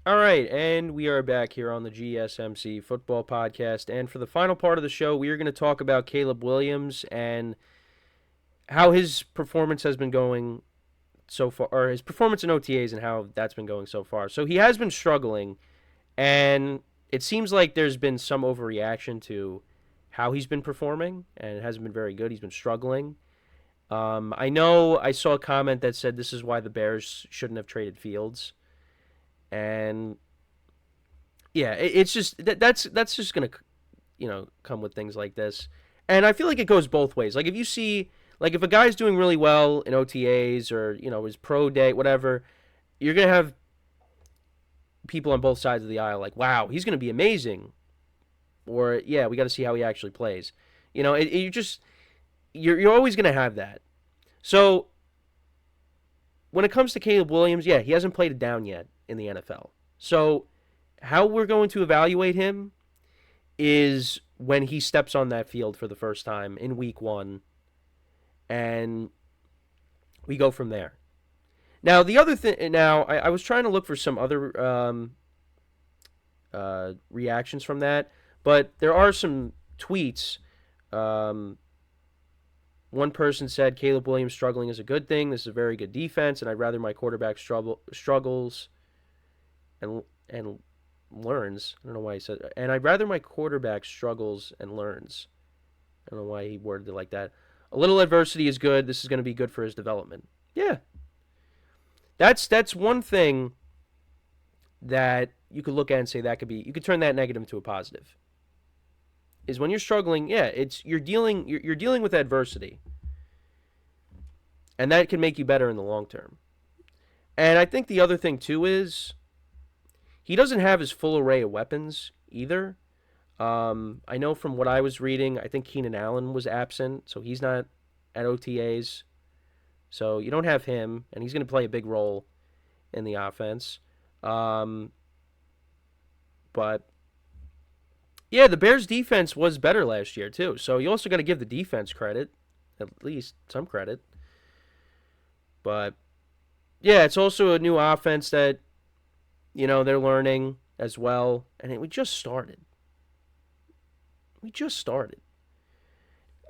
All right, and we are back here on the GSMC Football Podcast. And for the final part of the show, we are going to talk about Caleb Williams and how his performance has been going so far, or his performance in OTAs and how that's been going so far. So he has been struggling, and it seems like there's been some overreaction to how he's been performing, and it hasn't been very good. He's been struggling. I know I saw a comment that said this is why the Bears shouldn't have traded Fields. And yeah, it's just that's just gonna come with things like this, and I feel like it goes both ways. Like if you see if a guy's doing really well in OTAs or his pro day, whatever, you're gonna have people on both sides of the aisle like, wow, he's gonna be amazing, or yeah, we got to see how he actually plays. You're always gonna have that. So when it comes to Caleb Williams, yeah, he hasn't played it down yet in the NFL. So how we're going to evaluate him is when he steps on that field for the first time in week 1, and we go from there. Now, the other thing, I was trying to look for some other reactions from that, but there are some tweets. One person said Caleb Williams struggling is a good thing. This is a very good defense, and I'd rather my quarterback struggles and learns. I don't know why he said that. And I'd rather my quarterback struggles and learns. I don't know why he worded it like that. A little adversity is good. This is going to be good for his development. Yeah. That's one thing that you could look at and say you could turn that negative into a positive. Is when you're struggling, yeah, you're dealing with adversity. And that can make you better in the long term. And I think the other thing too is he doesn't have his full array of weapons either. I know from what I was reading, I think Keenan Allen was absent, so he's not at OTAs. So you don't have him, and he's going to play a big role in the offense. But yeah, the Bears' defense was better last year too. So you also got to give the defense credit, at least some credit. But yeah, it's also a new offense that they're learning as well, and we just started.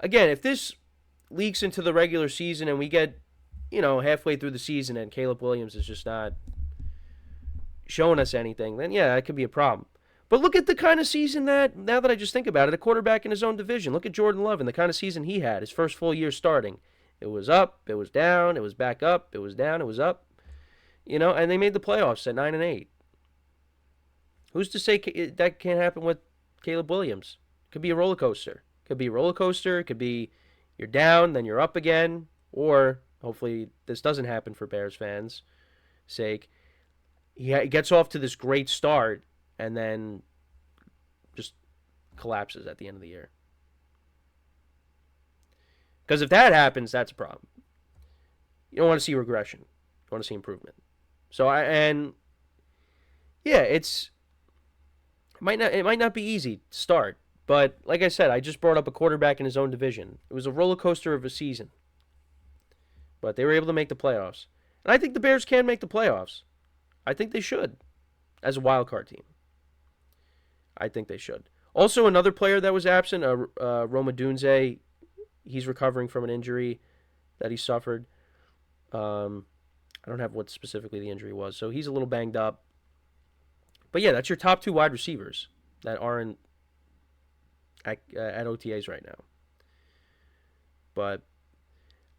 Again, if this leaks into the regular season and we get, halfway through the season and Caleb Williams is just not showing us anything, then yeah, that could be a problem. But look at the kind of season that, now that I just think about it, a quarterback in his own division. Look at Jordan Love and the kind of season he had, his first full year starting. It was up, it was down, it was back up, it was down, it was up. And they made the playoffs at 9-8. Who's to say that can't happen with Caleb Williams? Could be a roller coaster. It could be you're down, then you're up again. Or, hopefully, this doesn't happen for Bears fans' sake. He gets off to this great start and then just collapses at the end of the year. Because if that happens, that's a problem. You don't want to see regression. You want to see improvement. So, it might not be easy to start. But like I said, I just brought up a quarterback in his own division. It was a roller coaster of a season. But they were able to make the playoffs. And I think the Bears can make the playoffs. I think they should as a wild card team. I think they should. Also, another player that was absent, Roma Dunze, he's recovering from an injury that he suffered. I don't have what specifically the injury was, so he's a little banged up. But yeah, that's your top 2 wide receivers that aren't at OTAs right now. But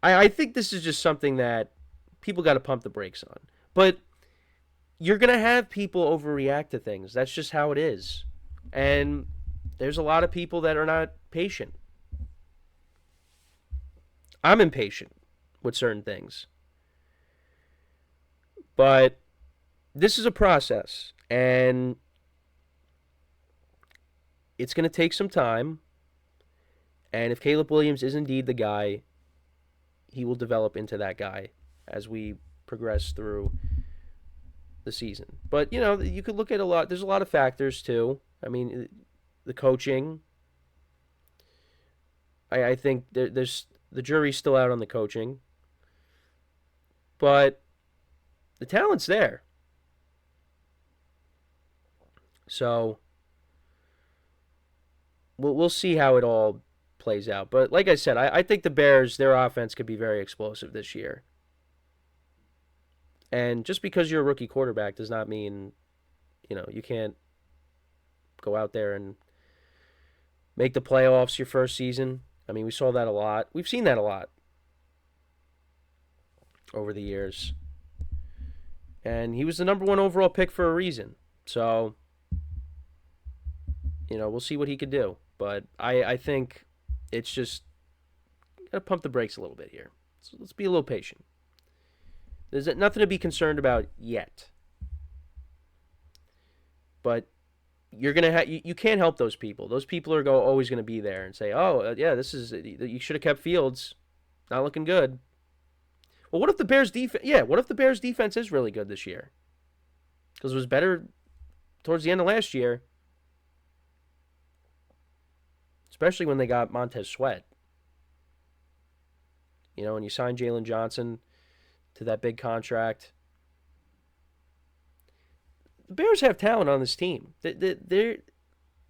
I think this is just something that people got to pump the brakes on. But you're going to have people overreact to things. That's just how it is. And there's a lot of people that are not patient. I'm impatient with certain things. But this is a process, and it's going to take some time. And if Caleb Williams is indeed the guy, he will develop into that guy as we progress through the season. But, you could look at there's a lot of factors too. I mean, the coaching. I think there's the jury's still out on the coaching. But the talent's there. So we'll see how it all plays out. But like I said, I think the Bears, their offense could be very explosive this year. And just because you're a rookie quarterback does not mean, you can't go out there and make the playoffs your first season. I mean, we saw that a lot. We've seen that a lot over the years. And he was the number one overall pick for a reason. So, we'll see what he could do. But I think it's just got to pump the brakes a little bit here. So let's be a little patient. There's nothing to be concerned about yet. But you're gonna have you can't help those people. Those people are always gonna be there and say, "Oh, yeah, this is you should have kept Fields. Not looking good." Well, what if the Bears defense? Yeah, what if the Bears defense is really good this year? Because it was better towards the end of last year, especially when they got Montez Sweat. And you signed Jalen Johnson to that big contract. The Bears have talent on this team. They're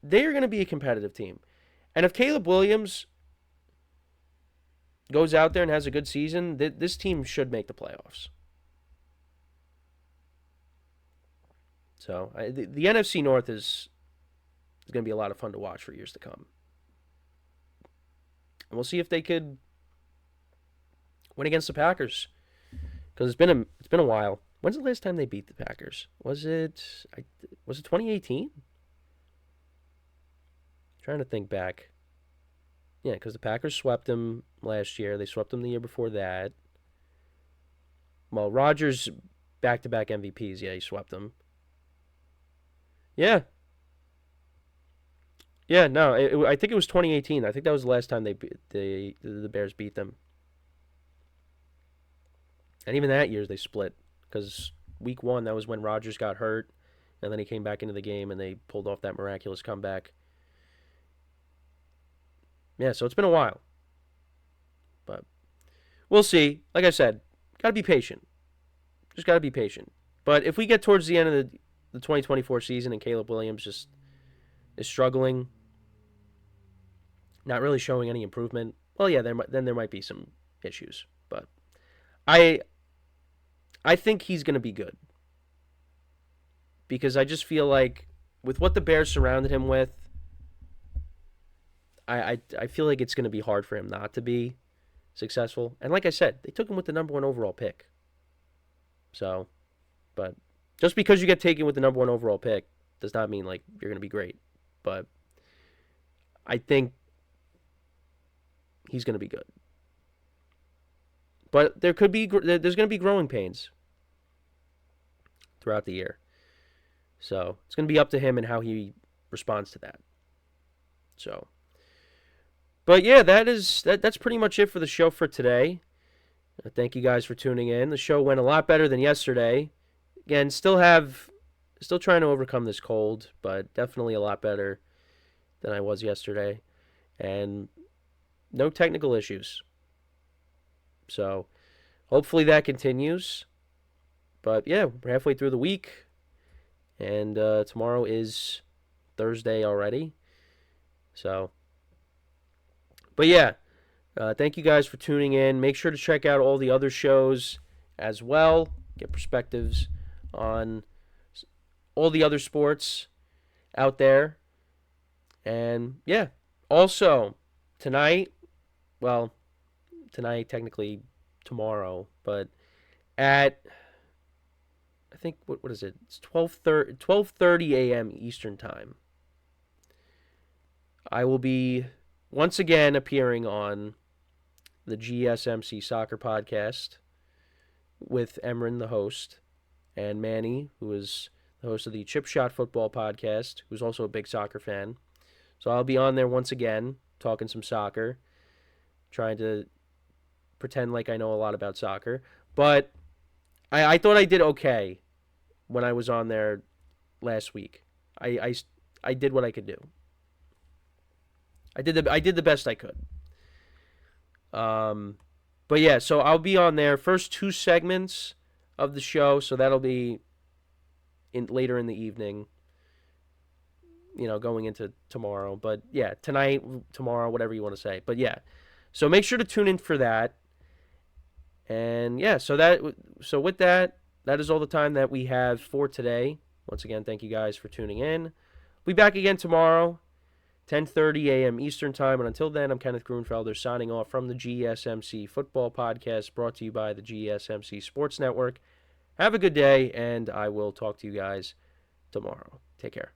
going to be a competitive team. And if Caleb Williams goes out there and has a good season, this team should make the playoffs. So the NFC North is going to be a lot of fun to watch for years to come. And we'll see if they could win against the Packers, because it's been a while. When's the last time they beat the Packers? Was it 2018? Trying to think back. Yeah, because the Packers swept them last year. They swept them the year before that. Well, Rodgers back-to-back MVPs. Yeah, he swept them. Yeah. Yeah, no, I think it was 2018. I think that was the last time the Bears beat them. And even that year they split, because week 1, that was when Rodgers got hurt, and then he came back into the game and they pulled off that miraculous comeback. Yeah, so it's been a while. But we'll see. Like I said, got to be patient. Just got to be patient. But if we get towards the end of the 2024 season and Caleb Williams just is struggling, not really showing any improvement, well, yeah, then there might be some issues. But I think he's going to be good, because I just feel like with what the Bears surrounded him with, I feel like it's going to be hard for him not to be successful. And like I said, they took him with the number 1 overall pick. So, but just because you get taken with the number 1 overall pick does not mean like you're going to be great. But I think he's going to be good. But there's going to be growing pains throughout the year. So it's going to be up to him and how he responds to that. So, but yeah, that's pretty much it for the show for today. Thank you guys for tuning in. The show went a lot better than yesterday. Again, still trying to overcome this cold, but definitely a lot better than I was yesterday. And no technical issues. So hopefully that continues. But yeah, we're halfway through the week. And tomorrow is Thursday already. So, but yeah, thank you guys for tuning in. Make sure to check out all the other shows as well. Get perspectives on all the other sports out there. And yeah, also tonight, technically tomorrow, but at, I think, what is it? It's 12:30 a.m. Eastern Time. I will be once again appearing on the GSMC Soccer Podcast with Emran, the host, and Manny, who is the host of the Chip Shot Football Podcast, who's also a big soccer fan. So I'll be on there once again, talking some soccer, trying to pretend like I know a lot about soccer. But I thought I did okay when I was on there last week. I did what I could do. I did the best I could. But yeah, so I'll be on there. First 2 segments of the show, so that'll be later in the evening. going into tomorrow. But yeah, tonight, tomorrow, whatever you want to say. But yeah, so make sure to tune in for that. And yeah, so with that, that is all the time that we have for today. Once again, thank you guys for tuning in. We'll be back again tomorrow, 10:30 a.m. Eastern Time. And until then, I'm Kenneth Grunfelder signing off from the GSMC Football Podcast, brought to you by the GSMC Sports Network. Have a good day, and I will talk to you guys tomorrow. Take care.